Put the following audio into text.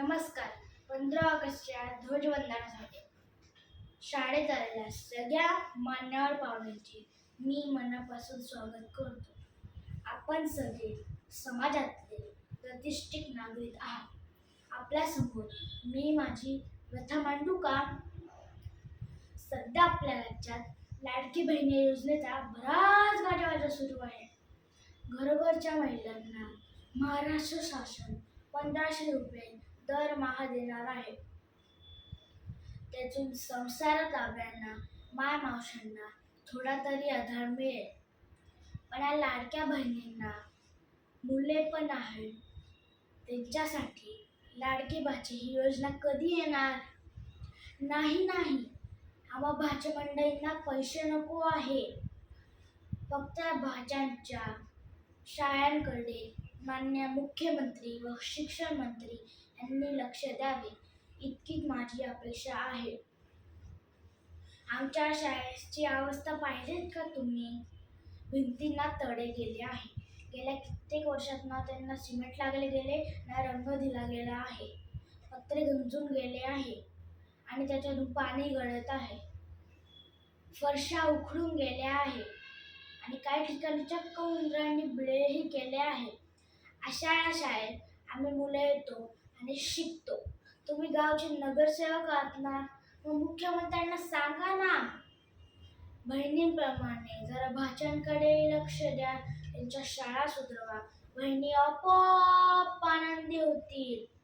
नमस्कार. 15 ऑगस्टच्या ध्वजवंदनासाठी शाळेत आलेल्या सगळ्या मान्यवर पाहुण्यांचे मी मनापासून स्वागत करतो. आपण सगळे समाजातले प्रतिष्ठित नागरिक आहात. आपल्यासमोर मी माझी व्यथा मांडू का? सध्या आपल्या राज्यात लाडकी बहिणी योजनेचा बराच गाजावाजा सुरू आहे. घरोघरच्या महिलांना महाराष्ट्र शासन 1500 रुपये दरमहा देणार आहे. त्यातून संसारकाव्यांना मायमावशांना थोडा तरी आधार मिळेल. पण या लाडक्या बहिणींना मुले पण आहेत. त्यांच्यासाठी लाडकी भाची ही योजना कधी येणार? नाही, आम्हा भाच्या मंडळींना पैसे नको आहे. फक्त भाच्यांच्या शाळांकडे माननीय मुख्यमंत्री व शिक्षण मंत्री यांनी लक्ष द्यावे इतकीच माझी अपेक्षा आहे. आमच्या शाळेची अवस्था पाहिलीत का तुम्ही? भिंतींना तडे गेले आहे. गेल्या कित्येक वर्षात ना त्यांना सिमेंट लागले गेले ना रंग दिला गेला आहे. पत्रे गंजून गेले आहे आणि त्याच्यातून पाणी गळत आहे. फरशा उखडून गेल्या आहे आणि काही ठिकाणी चक्क उंदरांनी बिळेही केले आहे. अशा या शाळेत आम्ही मुलं येतो आणि शिकतो. तुम्ही गावचे नगरसेवक आहात ना, मग मुख्यमंत्र्यांना सांगा ना, बहिणींप्रमाणे जरा भाच्यांकडे लक्ष द्या, त्यांच्या शाळा सुधरवा. बहिणी आपोआप आनंदी होतील.